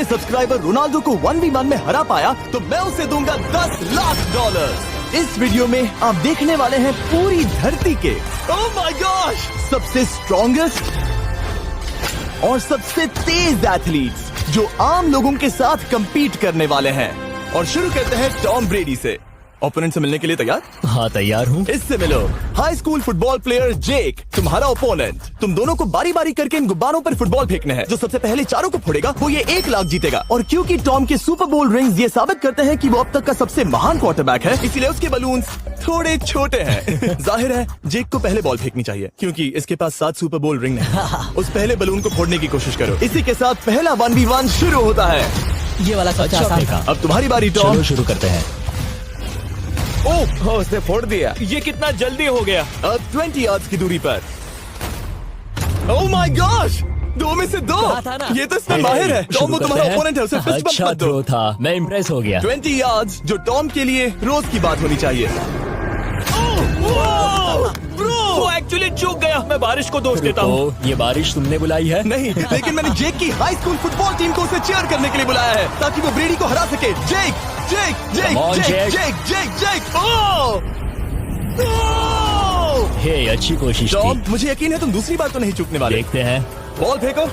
के subscriber Ronaldo को 1v1 में हरा पाया तो मैं उसे दूंगा $10 लाख। इस वीडियो में आप देखने वाले हैं पूरी धरती के ओह माय गॉश सबसे स्ट्रॉन्गेस्ट और सबसे तेज एथलीट्स जो आम लोगों के साथ compete करने वाले हैं। और शुरू करते हैं टॉम ब्रेडी से। ओपोनेंट से मिलने के लिए तैयार? हाँ तैयार हूँ। इससे मिलो। हाई स्कूल फुटबॉल प्लेयर जेक तुम्हारा ओपोनेंट। तुम दोनों को बारी बारी करके इन गुब्बारों पर फुटबॉल फेंकने हैं। जो सबसे पहले चारों को फोड़ेगा वो ये 1 लाख जीतेगा। और क्योंकि टॉम के सुपर बोल रिंग्स ये साबित करते हैं कि वो अब तक का सबसे महान क्वार्टरबैक है, इसीलिए उसके बलून्स थोड़े छोटे हैं। जाहिर है जेक को पहले बॉल फेंकनी चाहिए क्योंकि इसके पास 7 सुपर बोल रिंग है। उस पहले बलून को फोड़ने की कोशिश करो। इसी के साथ पहला 1v1 शुरू होता है। ये वाला सबसे आसान था। अब तुम्हारी बारी टॉम। शुरू करते हैं। ओह उसने फोड़ दिया। ये कितना जल्दी हो गया। अब 20 यार्ड्स की दूरी पर। ओह माय गॉश 2 में से 2। था ना? ये तो इसमें माहिर है। टॉम वो तुम्हारा ओपोनेंट है, उसे फिस्ट बम्प अच्छा मत दो। थ्रो था, मैं इम्प्रेस हो गया। 20 यार्ड्स जो टॉम के लिए रोज की बात होनी चाहिए। वो एक्चुअली चूक गया। मैं बारिश को दोष देता हूँ। तो ये बारिश तुमने बुलाई है? नहीं, लेकिन मैंने जेक की हाई स्कूल फुटबॉल टीम को उसे चीयर करने के लिए बुलाया है ताकि वो ब्रेडी को हरा सके। जेक जेक जेक Come on, जेक Jake. जेक जेक जेक ओह हे अच्छी कोशिश टॉम थी। मुझे यकीन है तुम दूसरी बार तो नहीं चूकने वाले। देखते हैं। बॉल फेंको।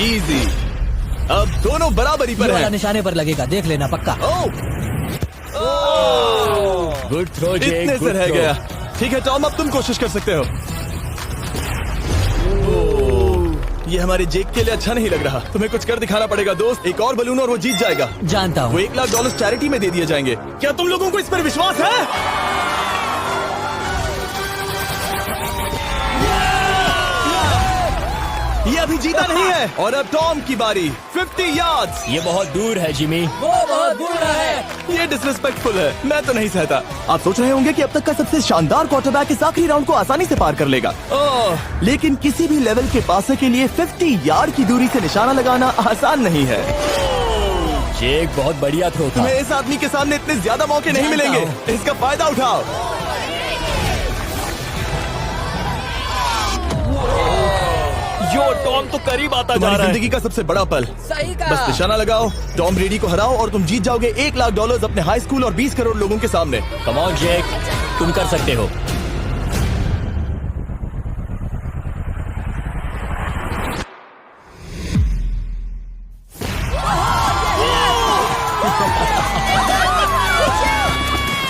इजी। अब दोनों बराबरी पर हैं। निशाने पर लगेगा, देख लेना पक्का। गुड थ्रो जेक, इतने से गुड रह थ्रो। गया। ठीक है टॉम अब तुम कोशिश कर सकते हो। ये हमारे जेक के लिए अच्छा नहीं लग रहा। तुम्हें कुछ कर दिखाना पड़ेगा दोस्त। एक और बलून और वो जीत जाएगा। जानता वो हूँ। $1 लाख चैरिटी में दे दिए जाएंगे। क्या तुम लोगों को इस पर विश्वास है? ये अभी जीता नहीं है। और अब टॉम की बारी। 50 यार्ड्स। ये बहुत दूर है जिमी। वो बहुत बुरा है। ये डिसरिस्पेक्टफुल है। मैं तो नहीं सहता। आप सोच रहे होंगे कि अब तक का सबसे शानदार क्वार्टरबैक इस आखिरी राउंड को आसानी से पार कर लेगा। लेकिन किसी भी लेवल के पासे के लिए 50 यार्ड की दूरी से निशाना लगाना आसान नहीं है। जेक बहुत बढ़िया थ्रो था। तुम्हें इस आदमी के सामने इतने ज्यादा मौके नहीं मिलेंगे। इसका फायदा उठाओ। यो टॉम तो करीब आता जा रहा है। जिंदगी का सबसे बड़ा पल। सही बस कहा। निशाना लगाओ, टॉम ब्रेडी को हराओ और तुम जीत जाओगे $1 लाख अपने हाई स्कूल और 20 करोड़ लोगों के सामने। कम ऑन जेक, तुम कर सकते हो।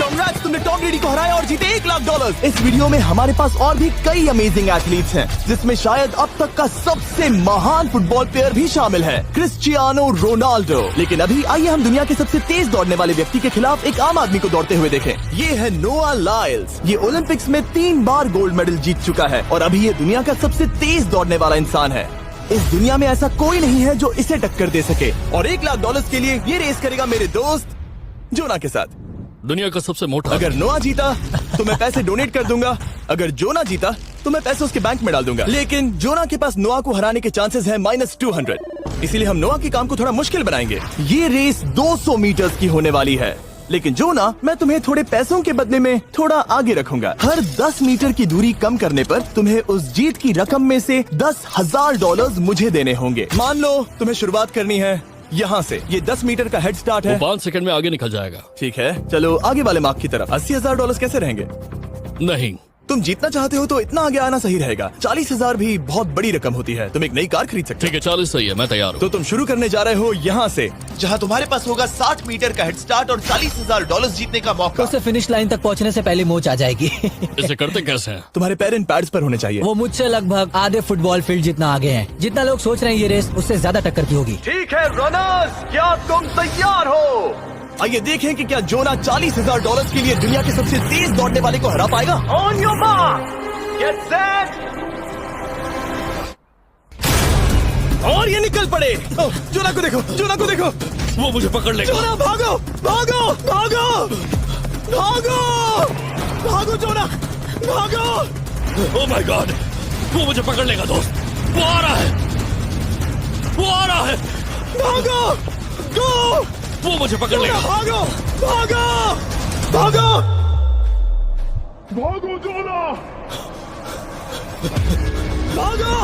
Congrats, तुमने टॉम ब्रेडी को हराया और जीते $1 लाख। इस वीडियो में हमारे पास और भी कई अमेजिंग एथलीट्स हैं, जिसमें शायद अब तक का सबसे महान फुटबॉल प्लेयर भी शामिल है, क्रिस्टियानो रोनाल्डो। लेकिन अभी आइए हम दुनिया के सबसे तेज दौड़ने वाले व्यक्ति के खिलाफ एक आम आदमी को दौड़ते हुए देखें। ये है नोआ लाइल्स। ये ओलंपिक्स में 3 बार गोल्ड मेडल जीत चुका है और अभी ये दुनिया का सबसे तेज दौड़ने वाला इंसान है। इस दुनिया में ऐसा कोई नहीं है जो इसे टक्कर दे सके। और $1 लाख के लिए ये रेस करेगा मेरे दोस्त जोना के साथ। दुनिया का सबसे मोटा। अगर नोआ जीता तो मैं पैसे डोनेट कर दूंगा। अगर जोना जीता तो मैं पैसे उसके बैंक में डाल दूंगा। लेकिन जोना के पास नोआ को हराने के चांसेस हैं -200। इसीलिए हम नोआ के काम को थोड़ा मुश्किल बनाएंगे। ये रेस 200 मीटर्स की होने वाली है। लेकिन जोना, मैं तुम्हें थोड़े पैसों के बदले में थोड़ा आगे रखूंगा। हर 10 मीटर की दूरी कम करने पर तुम्हें उस जीत की रकम में से $10,000 मुझे देने होंगे। मान लो तुम्हें शुरुआत करनी है यहाँ से। ये 10 मीटर का हेड स्टार्ट है। 5 सेकंड में आगे निकल जाएगा। ठीक है, चलो आगे वाले मार्क की तरफ। $80,000 कैसे रहेंगे? नहीं, तुम जीतना चाहते हो तो इतना आगे आना सही रहेगा। 40,000 भी बहुत बड़ी रकम होती है। तुम एक नई कार खरीद सकते ठीक है 40 सही है, मैं तैयार हूँ। तो तुम शुरू करने जा रहे हो यहाँ से, जहाँ तुम्हारे पास होगा 60 मीटर का हेड स्टार्ट और $40,000 जीतने का मौका। उसे फिनिश लाइन तक पहुँचने से पहले मोच आ जाएगी। इसे करते कैसे हैं? तुम्हारे पैर इन पैड्स पर होने चाहिए। वो मुझसे लगभग आधे फुटबॉल फील्ड जितना आगे हैं। जितना लोग सोच रहे हैं ये रेस उससे ज्यादा टक्कर की होगी। ठीक है रनर्स, क्या तुम तैयार हो? आइए देखें कि क्या जोना $40,000 के लिए दुनिया के सबसे तेज दौड़ने वाले को हरा पाएगा। On your mark, get set, और ये निकल पड़े। जोना को देखो, जोना को देखो। वो मुझे पकड़ लेगा। जोना भागो, भागो, भागो, भागो, भागो जोना, भागो। ओह माय गॉड, वो मुझे पकड़ लेगा दोस्त। वो आ रहा है, वो आ रहा है। भागो, गो, वो मुझे पकड़ लेगा। भागो, भागो, भागो, भागो जोना! भागो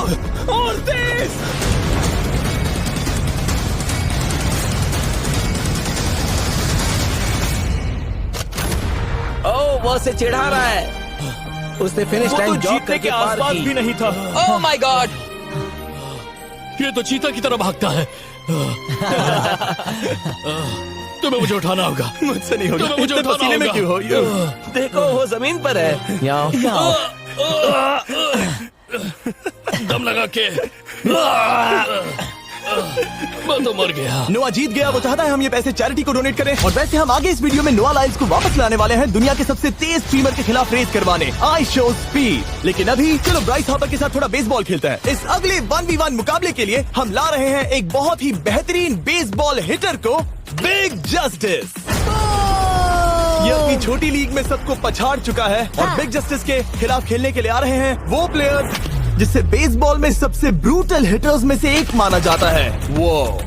और तेज। उसे चिढ़ा रहा है। उसने फिनिश वो तो लाइन जॉग जीतने करके के पार आसपास की। भी नहीं था। Oh my God! ये तो चीता की तरह भागता है। तुम्हें मुझे उठाना होगा। मुझसे नहीं होगा। तुम्हें मुझे इतने उठाना पसीने में होगा। क्यों हो? देखो वो जमीन पर है। याओ। दम लगा के मैं तो मर गया। नोआ जीत गया। वो चाहता है हम ये पैसे चैरिटी को डोनेट करें। और वैसे हम आगे इस वीडियो में नोआ लाइल्स को वापस लाने वाले हैं दुनिया के सबसे तेज स्ट्रीमर के खिलाफ रेस करवाने, आई शो स्पीड। लेकिन अभी चलो ब्राइस हार्पर के साथ थोड़ा बेसबॉल खेलते हैं। इस अगले 1v1 मुकाबले के लिए हम ला रहे हैं एक बहुत ही बेहतरीन बेसबॉल हिटर को, बिग जस्टिस। ये अपनी छोटी लीग में सबको पछाड़ चुका है और बिग जस्टिस के खिलाफ खेलने के लिए आ रहे हैं वो प्लेयर्स जिसे बेसबॉल में सबसे ब्रूटल हिटर्स में से एक माना जाता है। वो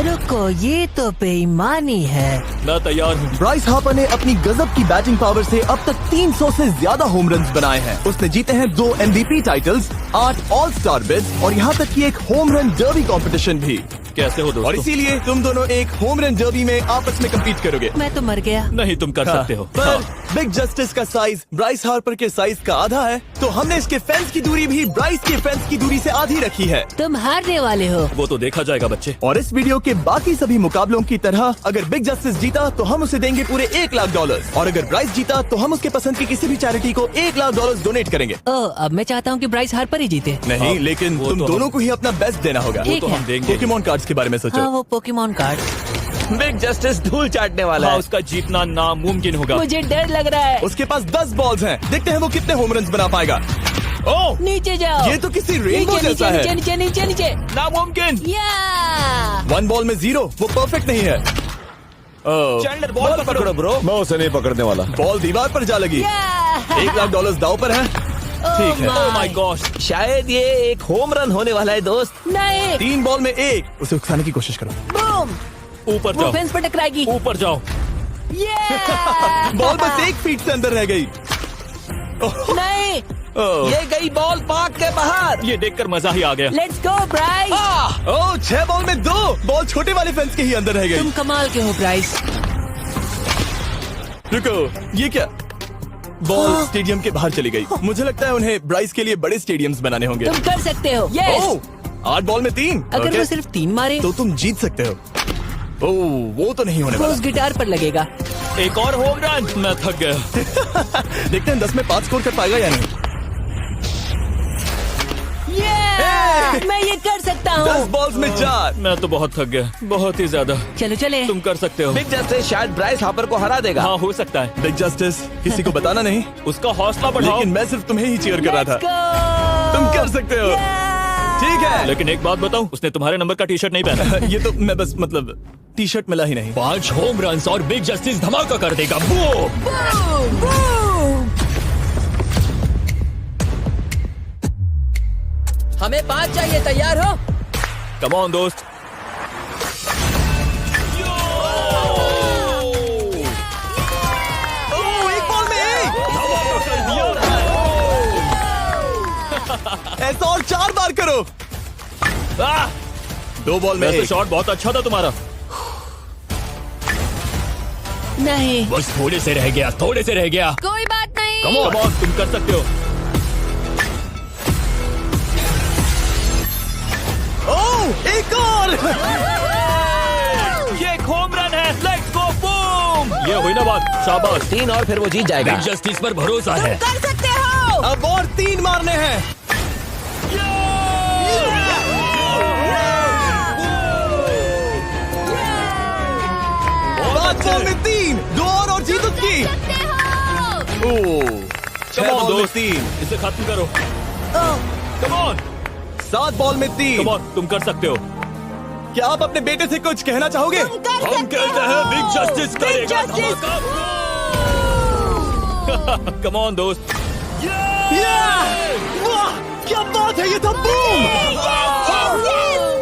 रुको, ये तो बेईमानी है। मैं तैयार हूँ। ब्राइस हार्पर ने अपनी गजब की बैटिंग पावर से अब तक 300 से ज्यादा होम रन्स बनाए हैं। उसने जीते हैं 2 MVP titles, 8 all star bids और यहाँ तक कि एक होम रन डर्बी कंपटीशन भी। कैसे हो और दोस्तों? इसीलिए तुम दोनों एक होम रन डर्बी में आपस में कम्पीट करोगे। मैं तो मर गया। नहीं, तुम कर सकते हो। पर बिग जस्टिस का साइज ब्राइस हार्पर के साइज का आधा है, तो हमने इसके फेंस की दूरी भी ब्राइस के फेंस की दूरी से आधी रखी है। तुम हारने वाले हो। वो तो देखा जाएगा बच्चे। और इस वीडियो के बाकी सभी मुकाबलों की तरह अगर बिग जस्टिस जीता तो हम उसे देंगे पूरे $1 लाख और अगर ब्राइस जीता तो हम उसके पसंद की किसी भी चैरिटी को $1 लाख डोनेट करेंगे। ओह, अब मैं चाहता हूँ कि ब्राइस हार्पर ही जीते। नहीं, लेकिन वो तुम तो दोनों को ही अपना बेस्ट देना होगा। ठीक तो है। हम देंगे। पोकेमॉन कार्ड्स के बारे में हाँ, सोचो। वो पोकेमॉन कार्ड। बिग जस्टिस धूल चाटने वाला हाँ, है। उसका जीतना नामुमकिन होगा। मुझे डर लग रहा है। उसके पास 10 बॉल्स हैं। देखते हैं वो कितने होम रन बना पाएगा। ओह, नीचे जाओ। ये तो किसी रेनबो नीचे, जैसा नीचे, है। नीचे नीचे नीचे नामुमकिन। या 1 बॉल में 0, वो परफेक्ट नहीं है। चैंडलर बॉल पकड़ो ब्रो। मैं उसे नहीं पकड़ने वाला। बॉल दीवार पर जा लगी। $1 लाख दाव पर है। ठीक है। Oh my God. शायद ये एक होम रन होने वाला है दोस्त। नहीं। 3 बॉल में 1, उसे उकसाने की कोशिश करो। बूम, ऊपर वो जाओ, फेंस पर टकराएगी। ऊपर जाओ। बॉल बस 1 फीट से अंदर रह गई। नहीं। ये गई बॉल पार्क के बाहर। ये देखकर मजा ही आ गया। Let's go Bryce. Oh, 6 ball में 2, बॉल छोटे वाले फेंस के ही अंदर रह तुम गई। कमाल के हो ब्राइस। रुको, ये क्या? बॉल स्टेडियम के बाहर चली गई। मुझे लगता है उन्हें ब्राइस के लिए बड़े स्टेडियम्स बनाने होंगे। तुम कर सकते हो। यस। ओह, 8 बॉल में 3। अगर ओके, वो सिर्फ 3 मारे तो तुम जीत सकते हो। ओह, वो तो नहीं होने वो वाला। उस गिटार पर लगेगा। एक और होम रन। मैं थक गया। देखते हैं 10 में 5 स्कोर कर पाएगा या नहीं। मैं ये कर सकता 10 हूँ। बॉल्स में 4। मैं तो बहुत थक गया, बहुत ही ज्यादा। चलो चले। तुम कर सकते हो। बिग जस्टिस शायद ब्राइस हार्पर को हरा देगा। हाँ, हो सकता है। बिग जस्टिस किसी को बताना नहीं, उसका हौसला बढ़ाओ। लेकिन मैं सिर्फ तुम्हें ही चीयर कर रहा था। Let's go! तुम कर सकते हो। ठीक है। लेकिन एक बात बताऊं, उसने तुम्हारे नंबर का टी शर्ट नहीं पहना। ये तो मैं बस मतलब टी शर्ट मिला ही नहीं। 5 होम रन और बिग जस्टिस धमाका कर देगा। वो हमें 5 चाहिए। तैयार हो? कम ऑन दोस्त। ओह, 1 बॉल में 1। ऐसा और 4 बार करो। 2 बॉल में वैसे 1। शॉट बहुत अच्छा था तुम्हारा। नहीं। बस थोड़े से रह गया, थोड़े से रह गया। कोई बात नहीं। कम ऑन, तुम कर सकते हो। ओह, एक और। ये एक होम रन है। Let's go, boom. ये हुई ना बात। शाबाश। 3 और फिर वो जीत जाएगा। बिग जस्टिस पर भरोसा है। कर सकते हो। अब और 3 मारने हैं। 5 बॉल में 3, 2 और जीत उसकी। ओह, 6 Come on, बॉल में दोस्त। 3, इसे खत्म करो। कम ऑन, 7 बॉल में 3। कम ऑन, तुम कर सकते हो। क्या आप अपने बेटे से कुछ कहना चाहोगे? हम कहते हैं बिग जस्टिस करेगा धमाका। कम ऑन दोस्त। वाह, क्या बात है, ये था बूम।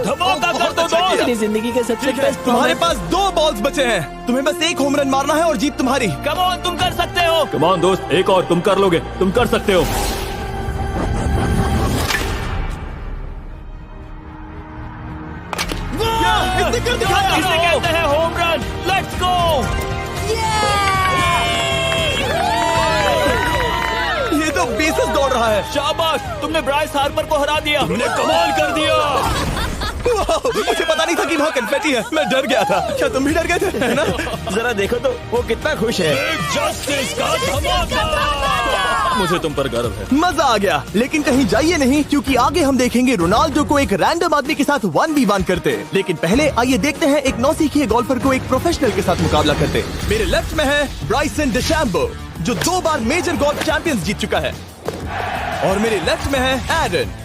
धमाका कर दो दोस्त। अपनी जिंदगी के सबसे बेस्ट तुम्हारे पास 2 बॉल्स बचे हैं। तुम्हें बस 1 होम रन मारना है और जीत तुम्हारी। कम ऑन, तुम कर सकते हो। कम ऑन दोस्त, एक और, तुम कर लोगे, तुम कर सकते हो। इसने कर दिखाया। इसे कहते हैं होम रन। Let's go. तेज दौड़ रहा है। शाबाश, तुमने ब्राइस हार्पर को हरा दिया। तुमने कमाल कर दिया। वाह, मुझे पता नहीं था कि वहाँ कन्फेटी है। मैं डर गया था। क्या तुम भी डर गए थे? है ना? जरा देखो तो वो कितना खुश है। जस्टिस का धमाका। मुझे तुम पर गर्व है। मजा आ गया। लेकिन कहीं जाइए नहीं, क्योंकि आगे हम देखेंगे रोनाल्डो को एक रैंडम आदमी के साथ 1v1 करते। लेकिन पहले आइए देखते हैं एक नौसिखिए गोल्फर को एक प्रोफेशनल के साथ मुकाबला करते। मेरे लेफ्ट में है ब्राइसन डेशैम्बो, जो 2 बार मेजर गोल्फ चैंपियंस जीत चुका है, और मेरे लेफ्ट में है एरन।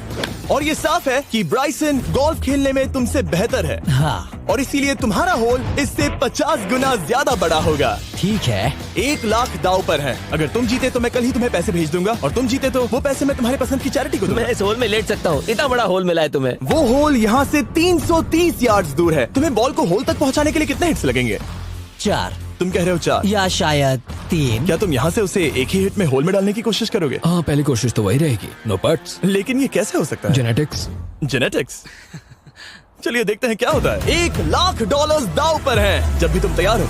और ये साफ है कि ब्राइसन गोल्फ खेलने में तुमसे बेहतर है, हाँ और इसीलिए तुम्हारा होल इससे 50 गुना ज्यादा बड़ा होगा। ठीक है। 1 लाख दाव पर है। अगर तुम जीते तो मैं कल ही तुम्हें पैसे भेज दूंगा, और तुम जीते तो वो पैसे मैं तुम्हारे पसंद की चैरिटी को दूंगा। मैं इस होल में लेट सकता हूँ, इतना बड़ा होल मिला है तुम्हें। वो होल यहाँ से 330 यार्ड्स दूर है। तुम्हें बॉल को होल तक पहुँचाने के लिए कितने हिट्स लगेंगे? 4 तुम कह रहे हो 4, या शायद 3। क्या तुम यहाँ से उसे एक ही हिट में होल में डालने की कोशिश करोगे? हाँ, पहली कोशिश तो वही रहेगी। No buts. लेकिन ये कैसे हो सकता है? जेनेटिक्स। जेनेटिक्स। चलिए देखते हैं क्या होता है। $1 लाख दाव पर है, जब भी तुम तैयार हो।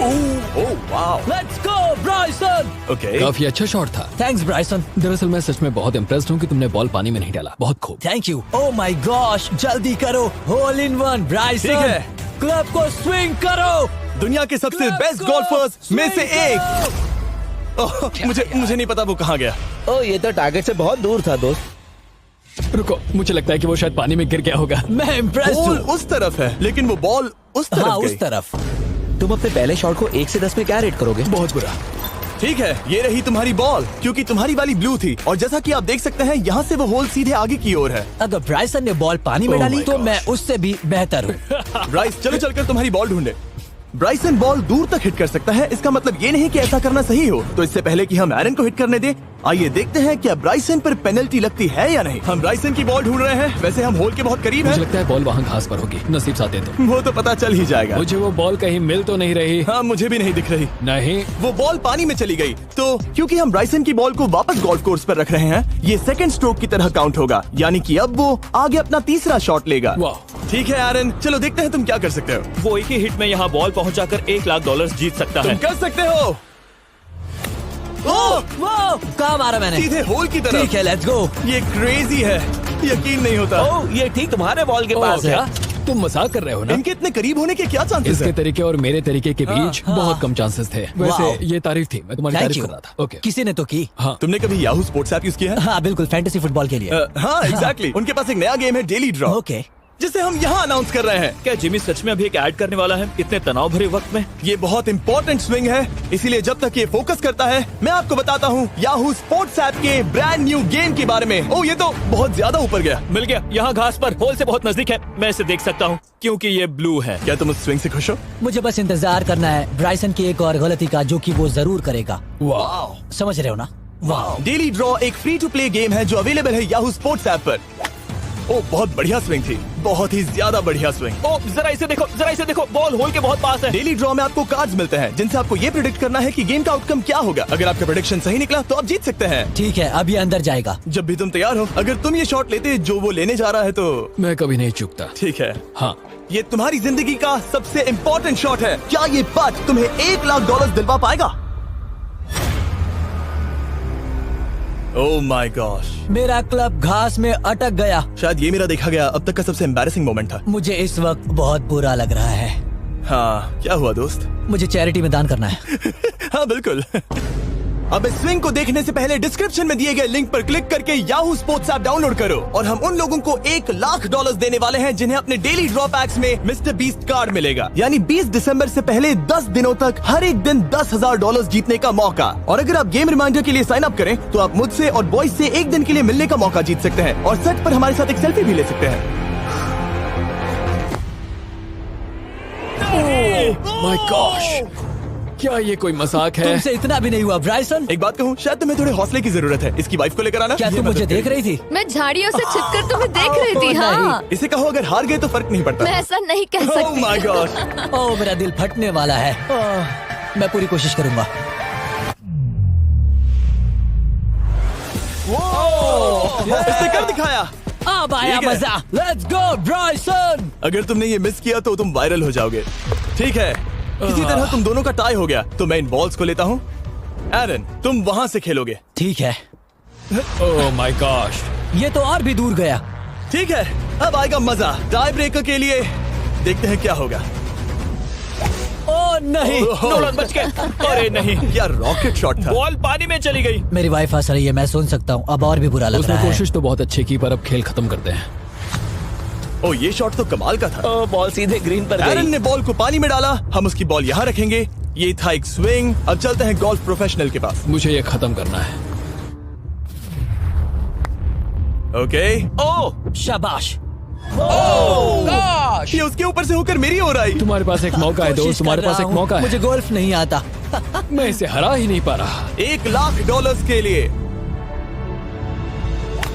Oh wow, let's go Bryson. Okay. काफी अच्छा शॉट था। Thanks Bryson. दरअसल मैं सच में बहुत इम्प्रेस्ड हूँ कि तुमने बॉल पानी में नहीं डाला। बहुत खूब। Thank you. Oh my gosh, जल्दी करो। होल इन 1 ब्राइसन। ठीक है। क्लब को स्विंग करो। दुनिया के सबसे Club बेस्ट को गोल्फर्स में से swing एक। ओह, मुझे नहीं पता वो कहाँ गया। ओ, ये तो टारगेट से बहुत दूर था दोस्त। रुको, मुझे लगता है कि वो शायद पानी में गिर गया होगा। मैं इम्प्रेस्ड बॉल हूँ। उस तरफ है, लेकिन वो बॉल उस तरफ हाँ, गई। उस तरफ। तुम अपने पहले शॉट को 1 से 10 में क्या रेट करोगे? बहुत बुरा। ठीक है, ये रही तुम्हारी बॉल, क्योंकि तुम्हारी वाली ब्लू थी, और जैसा कि आप देख सकते हैं यहाँ से वो होल सीधे आगे की ओर है। अगर ब्राइसन ने बॉल पानी में Oh डाली my तो gosh. मैं उससे भी बेहतर हूँ। ब्राइस, चलो चलकर तुम्हारी बॉल ढूंढे। ब्राइसन बॉल दूर तक हिट कर सकता है, इसका मतलब ये नहीं कि ऐसा करना सही हो। तो इससे पहले कि हम एरन को हिट करने दें, आइए देखते हैं क्या ब्राइसन पर पेनल्टी लगती है या नहीं। हम ब्राइसन की बॉल ढूंढ रहे हैं। वैसे हम होल के बहुत करीब मुझे हैं। लगता है बॉल वहाँ घास पर होगी। नसीब साथ दे तो। वो तो पता चल ही जाएगा। मुझे वो बॉल कहीं मिल तो नहीं रही। हाँ, मुझे भी नहीं दिख रही। नहीं। वो बॉल पानी में चली गई। तो क्योंकि हम ब्राइसन की बॉल को वापस गोल्फ कोर्स पर रख रहे हैं, ये सेकंड स्ट्रोक की तरह काउंट होगा, यानी कि अब वो आगे अपना तीसरा शॉट लेगा। वाह। ठीक है एरन, चलो देखते हैं तुम क्या कर सकते हो। वो एक ही हिट में यहाँ बॉल पहुँचाकर $1 लाख जीत सकता तुम है। कर सकते हो। ओह, वो कहाँ मारा मैंने? सीधे होल की तरफ। ठीक है, लेट्स गो। ये क्रेजी है, यकीन नहीं होता। ओ, ये ठीक तुम्हारे बॉल के ओ, पास क्या? है। तुम मजाक कर रहे हो ना? इनके इतने करीब होने के क्या चांसेस इसके हैं? तरीके और मेरे तरीके के बीच हाँ। बहुत कम चांसेस थे। वाओ। वैसे ये तारीफ थी, मैं तुम्हारी थैंक तारीफ यू। कर रहा था। ओके। किसी ने तो की। हाँ। तुमने कभी याहू स्पोर्ट्स ऐप यूज किया है? हाँ बिल्कुल, फैंटेसी फुटबॉल के लिए। हाँ, एग्जैक्टली। उनके पास एक नया गेम है, डेली ड्रॉ, ओके। जिसे हम यहाँ अनाउंस कर रहे हैं। क्या जिमी सच में अभी एक ऐड करने वाला है इतने तनाव भरे वक्त में? ये बहुत इंपॉर्टेंट स्विंग है, इसीलिए जब तक ये फोकस करता है, मैं आपको बताता हूँ याहू स्पोर्ट्स ऐप के ब्रांड न्यू गेम के बारे में। ओह, ये तो बहुत ज्यादा ऊपर गया। मिल गया, यहाँ घास पर होल से बहुत नजदीक है। मैं इसे देख सकता हूँ क्योंकि ये ब्लू है। क्या तुम उस स्विंग से खुश हो? मुझे बस इंतजार करना है ब्राइसन की एक और गलती का, जो कि वो जरूर करेगा। वाह। समझ रहे हो ना? वाह। डेली ड्रॉ एक फ्री टू प्ले गेम है जो अवेलेबल है याहू स्पोर्ट्स ऐप पर। ओह, बहुत बढ़िया स्विंग थी, बहुत ही ज्यादा बढ़िया स्विंग। ओ, जरा इसे देखो, बॉल होल के बहुत पास है। डेली ड्रॉ में आपको कार्ड्स मिलते हैं, जिनसे आपको ये प्रेडिक्ट करना है कि गेम का आउटकम क्या होगा। अगर आपका प्रेडिक्शन सही निकला तो आप जीत सकते हैं। ठीक है, अब ये अंदर जाएगा। जब भी तुम तैयार हो, अगर तुम ये शॉट लेते जो वो लेने जा रहा है तो मैं कभी नहीं चूकता। ठीक है। हाँ। ये तुम्हारी जिंदगी का सबसे इम्पोर्टेंट शॉट है। क्या ये पट तुम्हें $1 लाख दिलवा पाएगा? ओह माय गॉश, मेरा क्लब घास में अटक गया। शायद ये मेरा देखा गया अब तक का सबसे एम्बैरेसिंग मोमेंट था। मुझे इस वक्त बहुत बुरा लग रहा है। हाँ, क्या हुआ दोस्त? मुझे चैरिटी में दान करना है। हाँ बिल्कुल। अब इस स्विंग को देखने से पहले डिस्क्रिप्शन में दिए गए लिंक पर क्लिक करके याहू स्पोर्ट्स ऐप डाउनलोड करो, और हम उन लोगों को $1 लाख देने वाले हैं जिन्हें अपने डेली ड्रॉ पैक्स में मिस्टर बीस्ट कार्ड मिलेगा। यानी 20 दिसंबर से पहले 10 दिनों तक हर एक दिन $10,000 जीतने का मौका। और अगर आप गेम रिमाइंडर के लिए साइन अप करें तो आप मुझसे और बॉयज से एक दिन के लिए मिलने का मौका जीत सकते हैं, और सेट पर हमारे साथ एक सेल्फी भी ले सकते हैं। माय गॉश, क्या ये कोई मजाक है? तुमसे इतना भी नहीं हुआ ब्राइसन। एक बात कहूँ, शायद तुम्हें थोड़े हौसले की जरूरत है। इसकी वाइफ को लेकर आना। क्या ये तुम मदद मुझे देख करेगी। रही थी? मैं झाड़ियों से छिपकर तुम्हें देख रही थी। हाँ, इसे कहो अगर हार गए तो फर्क नहीं पड़ता। मैं ऐसा नहीं कह ओह सकती। My God. ओह, मेरा दिल फटने वाला है। मैं पूरी कोशिश करूंगा। इसने कर दिखाया। अब आया ठीक है। मजा। Let's go Bryson. अगर तुमने ये मिस किया तो तुम वायरल हो जाओगे। ठीक है, किसी तरह तुम दोनों का टाई हो गया, तो मैं इन बॉल्स को लेता हूँ एरन, तुम वहां से खेलोगे। ठीक है, ओह माय गॉश, ये तो और भी दूर गया। ठीक है, अब आएगा मजा। टाई ब्रेकर के लिए देखते हैं क्या होगा। ओ नहीं, नोलन बच गए। अरे नहीं, क्या रॉकेट शॉट था। बॉल पानी में चली गई। मेरी वाइफ हंस रही है, मैं सुन सकता हूँ। अब और भी बुरा लग उसने रहा है। कोशिश तो बहुत अच्छी की, पर अब खेल खत्म करते हैं। ओ, ये शॉट तो कमाल का था। ओ, बॉल सीधे ग्रीन पर एरन गई। ने बॉल को पानी में डाला, हम उसकी बॉल यहाँ रखेंगे। ये था एक स्विंग। अब चलते हैं गोल्फ प्रोफेशनल के पास। मुझे ये खत्म करना है। ओके। ओह, शाबाश। ये उसके ऊपर से होकर मेरी ओर आई। तुम्हारे पास एक मौका है दोस्त, कोशिश तुम्हारे कर पास रहा एक हूँ। मौका है। मुझे गोल्फ नहीं आता। मैं इसे हरा ही नहीं पा रहा। $1,00,000 के लिए।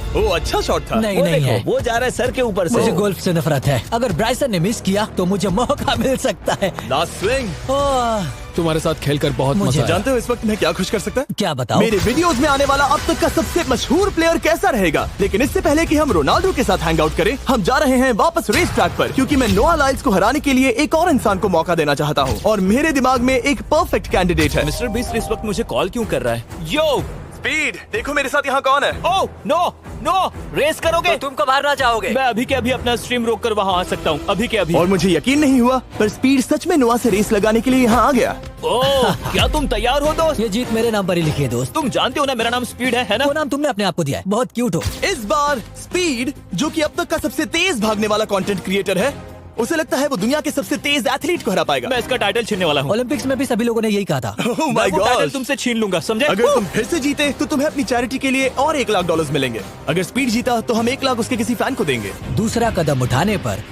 ओ, अच्छा शॉट था। नहीं वो नहीं देखो, है, वो जा रहा है सर के ऊपर से। मुझे गोल्फ से नफरत है। अगर ब्राइसन ने मिस किया तो मुझे मौका मिल सकता है। Last swing. ओह, तुम्हारे साथ खेलकर बहुत मुझे मजा आया। जानते हो इस वक्त मैं क्या खुश कर सकता है? क्या बताओ? मेरे वीडियोस में आने वाला अब तक का सबसे मशहूर प्लेयर कैसा रहेगा। लेकिन इससे पहले कि हम रोनाल्डो के साथ हैंग आउट करें, हम जा रहे हैं वापस रेस ट्रैक पर, क्योंकि मैं नोआ लाइल्स को हराने के लिए एक और इंसान को मौका देना चाहता हूँ। और मेरे दिमाग में एक परफेक्ट कैंडिडेट है। मिस्टर बीस्ट इस वक्त मुझे कॉल क्यों कर रहा है? यो, स्पीड, देखो मेरे साथ यहाँ कौन है। ओह नो नो, रेस करोगे? तुमको मारना चाहोगे? मैं अभी के अभी अपना स्ट्रीम रोक कर वहाँ आ सकता हूँ, अभी के अभी। और मुझे यकीन नहीं हुआ, पर स्पीड सच में नोआ से रेस लगाने के लिए यहाँ आ गया। ओह, क्या तुम तैयार हो दोस्त? ये जीत मेरे नाम पर ही लिखी है दोस्त। तुम जानते हो ना मेरा नाम स्पीड है ना? वो नाम तुमने अपने आप को दिया है। बहुत क्यूट हो। इस बार स्पीड, जो कि अब तक का सबसे तेज भागने वाला कंटेंट क्रिएटर है, उसे लगता है वो दुनिया के सबसे तेज एथलीट को हरा पाएगा। मैं इसका टाइटल छीनने वाला हूँ। ओलंपिक्स में भी सभी लोगों ने यही कहा था। Oh मैं my वो टाइटल God! तुमसे छीन लूंगा, समझे? अगर तुम फिर से जीते तो तुम्हें अपनी चैरिटी के लिए और $1,00,000 मिलेंगे। अगर स्पीड जीता तो हम 1,00,000 उसके किसी फैन को देंगे। दूसरा कदम उठाने पर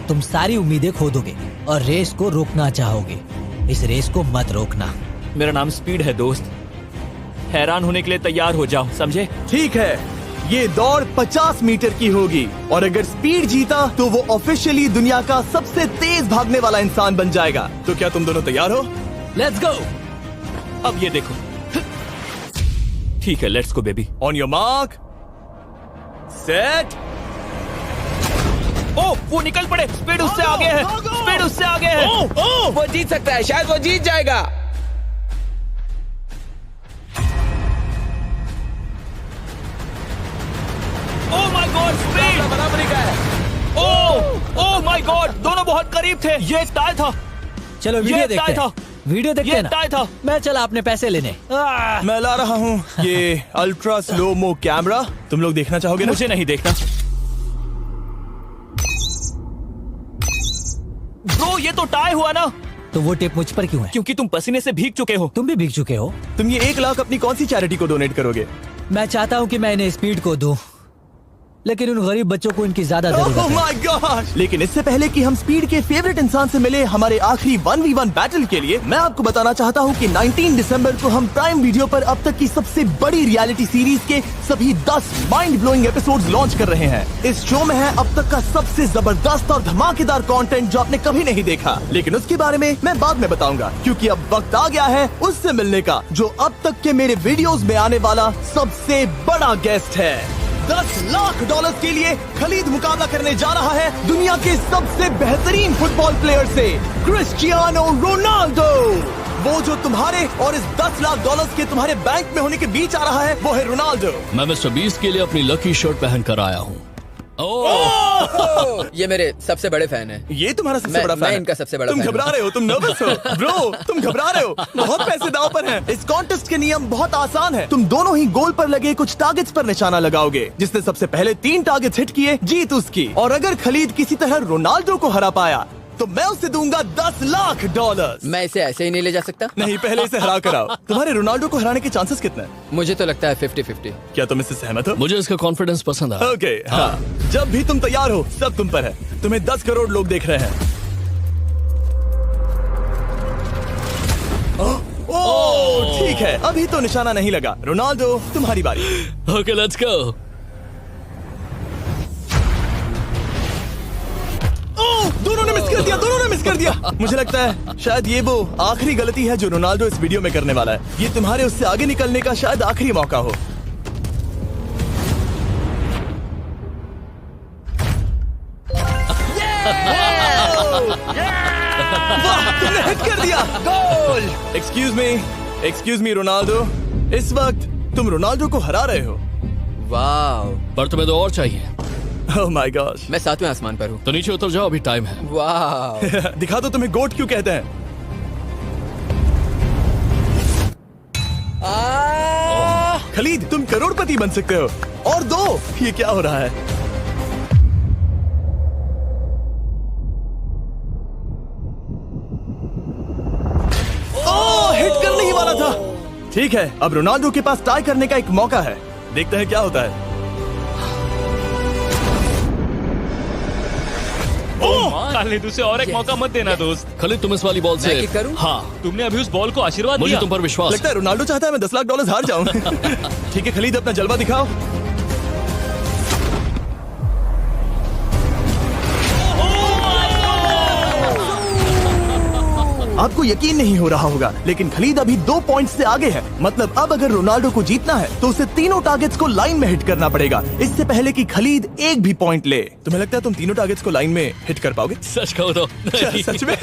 तुम सारी उम्मीदें खो दोगे और रेस को रोकना चाहोगे। इस रेस को मत रोकना। मेरा नाम स्पीड है दोस्त, हैरान होने के लिए तैयार हो जाओ, समझे? ठीक है, ये दौड़ 50 मीटर की होगी और अगर स्पीड जीता तो वो ऑफिशियली दुनिया का सबसे तेज भागने वाला इंसान बन जाएगा। तो क्या तुम दोनों तैयार हो? Let's go. अब ये देखो। ठीक है, let's go baby. On your mark, set. Oh, वो निकल पड़े। स्पीड उससे आगे है, स्पीड उससे आगे है। वो जीत सकता है, शायद वो जीत जाएगा। ओह माय गॉड, स्पीड बराबरी का है। ओह माय गॉड, दोनों बहुत करीब थे। ये टाई था। चलो वीडियो ये देखते टाई था। हैं। वीडियो देखते ये हैं ना। टाई था। मैं चला अपने पैसे लेने। मैं ला रहा हूँ ये अल्ट्रा स्लो मो कैमरा। तुम लोग देखना चाहोगे ना? मुझे नहीं देखना। ब्रो, ये तो टाई हुआ ना? तो वो टेप मुझ पर क्यों है? क्योंकि तुम पसीने से भीग चुके हो। तुम भी भीग चुके हो। तुम ये 1,00,000 अपनी कौन सी चैरिटी को डोनेट करोगे? मैं चाहता हूँ कि मैं इन्हें स्पीड को दूं, लेकिन उन गरीब बच्चों को इनकी ज्यादा जरूरत Oh है। my gosh! लेकिन इससे पहले कि हम स्पीड के फेवरेट इंसान से मिले हमारे आखिरी 1v1 बैटल के लिए, मैं आपको बताना चाहता हूँ कि 19 दिसंबर को हम प्राइम वीडियो पर अब तक की सबसे बड़ी रियलिटी सीरीज के सभी 10 माइंड ब्लोइंग एपिसोड्स लॉन्च कर रहे हैं। इस शो में है अब तक का सबसे जबरदस्त और धमाकेदार कंटेंट जो आपने कभी नहीं देखा, लेकिन उसके बारे में मैं बाद में बताऊंगा, क्योंकि अब वक्त आ गया है उससे मिलने का जो अब तक के मेरे वीडियोस में आने वाला सबसे बड़ा गेस्ट है। $10,00,000 के लिए खलीद मुकाबला करने जा रहा है दुनिया के सबसे बेहतरीन फुटबॉल प्लेयर से, क्रिस्टियानो रोनाल्डो। वो जो तुम्हारे और इस $10,00,000 के तुम्हारे बैंक में होने के बीच आ रहा है, वो है रोनाल्डो। मैं मिस्टर बीस्ट के लिए अपनी लकी शर्ट पहन कर आया हूँ। ये मेरे सबसे बड़े फैन हैं। ये तुम्हारा सबसे मैं- बड़ा फैन मैं है। इनका सबसे बड़ा तुम फैन घबरा हूँ। रहे हो, तुम नर्वस हो ब्रो, तुम घबरा रहे हो। बहुत पैसे दांव पर हैं। इस कॉन्टेस्ट के नियम बहुत आसान है। तुम दोनों ही गोल पर लगे कुछ टारगेट्स पर निशाना लगाओगे। जिसने सबसे पहले 3 टारगेट्स हिट किए जीत उसकी। और अगर खलीद किसी तरह रोनाल्डो को हरा पाया तो मैं उसे दूंगा $10,00,000। मैं इसे ऐसे ही नहीं ले जा सकता। नहीं, पहले इसे हरा कर आओ। तुम्हारे रोनाल्डो को हराने के चांसेस कितने हैं? मुझे तो लगता है 50-50। क्या तुम इससे सहमत हो? मुझे इसका कॉन्फिडेंस पसंद आया। ओके, हाँ। जब भी तुम तैयार हो सब तुम पर है। तुम्हें 10 करोड़ लोग देख रहे हैं। ओह, ठीक है, अभी तो निशाना नहीं लगा। रोनाल्डो, तुम्हारी बारी। Okay, let's go. ओह, दोनों ने मिस कर दिया, दोनों ने मिस कर दिया। मुझे लगता है शायद ये वो आखिरी गलती है जो रोनाल्डो इस वीडियो में करने वाला है। ये तुम्हारे उससे आगे निकलने का शायद आखिरी मौका हो। वाह, तुमने हिट कर दिया। Goal. Excuse me, excuse me Ronaldo, इस वक्त तुम रोनाल्डो को हरा रहे हो। वाह, पर तुम्हें तो और चाहिए। Oh my God. मैं 7वें आसमान पर हूँ। तो नीचे उतर जाओ, अभी टाइम है। वाह, दिखा दो तुम्हें गोट क्यों कहते हैं। खलीद, तुम करोड़पति बन सकते हो। और दो, ये क्या हो रहा है? ओह, हिट करने ही वाला था। ठीक है, अब रोनाल्डो के पास टाई करने का एक मौका है। देखते हैं क्या होता है। खालिद, उसे और एक मौका मत देना दोस्त। खालिद, तुम इस वाली बॉल मैं से किक करूं? हाँ, तुमने अभी उस बॉल को आशीर्वाद मुझे दिया। तुम पर विश्वास लगता है रोनाल्डो चाहता है मैं $10 लाख हार जाऊं। ठीक है खलीद, अपना जलवा दिखाओ। आपको यकीन नहीं हो रहा होगा, लेकिन खलीद अभी 2 पॉइंट से आगे है। मतलब अब अगर रोनाल्डो को जीतना है तो उसे तीनों टारगेट्स को लाइन में हिट करना पड़ेगा, इससे पहले कि खलीद एक भी पॉइंट ले। तुम्हें लगता है तुम तीनों टारगेट्स को लाइन में हिट कर पाओगे? सच कहो तो नहीं। सच में?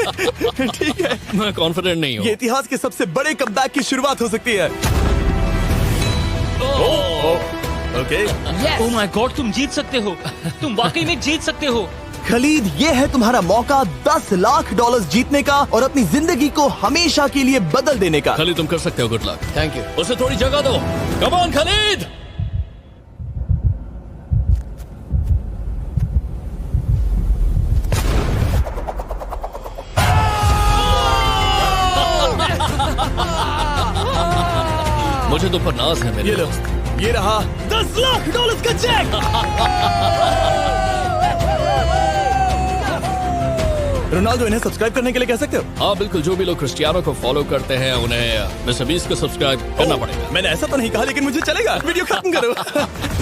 ठीक है, मैं कॉन्फिडेंट नहीं हूँ। ये इतिहास के सबसे बड़े कमबैक की शुरुआत हो सकती है। ओके ओह माय गॉड, तुम जीत सकते हो। तुम वाकई में जीत सकते हो। खलीद, ये है तुम्हारा मौका $10 लाख जीतने का और अपनी जिंदगी को हमेशा के लिए बदल देने का। खालिद, तुम कर सकते हो। Good luck. Thank you. उसे थोड़ी जगह दो। Come on Khalid. मुझे तुम पर नाज है मेरे ये लो, दोस्त। ये रहा $10 लाख का चेक। रोनाल्डो, इन्हें सब्सक्राइब करने के लिए कह सकते हो? हाँ बिल्कुल, जो भी लोग क्रिस्टियानो को फॉलो करते हैं उन्हें मिस्टर बीस्ट को सब्सक्राइब करना पड़ेगा। मैंने ऐसा तो नहीं कहा, लेकिन मुझे चलेगा। वीडियो खत्म करो।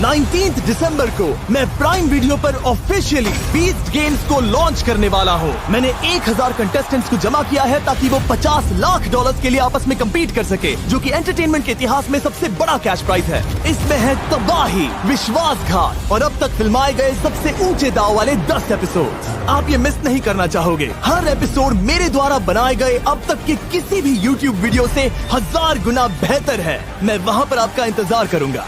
19 दिसंबर को मैं प्राइम वीडियो पर ऑफिशियली बीस्ट गेम्स को लॉन्च करने वाला हूँ। मैंने 1000 कंटेस्टेंट्स को जमा किया है ताकि वो $50 लाख के लिए आपस में कम्पीट कर सके, जो कि एंटरटेनमेंट के इतिहास में सबसे बड़ा कैश प्राइज है। इसमें है तबाही, विश्वासघात और अब तक फिल्माए गए सबसे ऊंचे दाव वाले 10 एपिसोड। आप ये मिस नहीं करना चाहोगे। हर एपिसोड मेरे द्वारा बनाए गए अब तक के किसी भी YouTube वीडियो से 1000 गुना बेहतर है। मैं वहाँ पर आपका इंतजार करूंगा।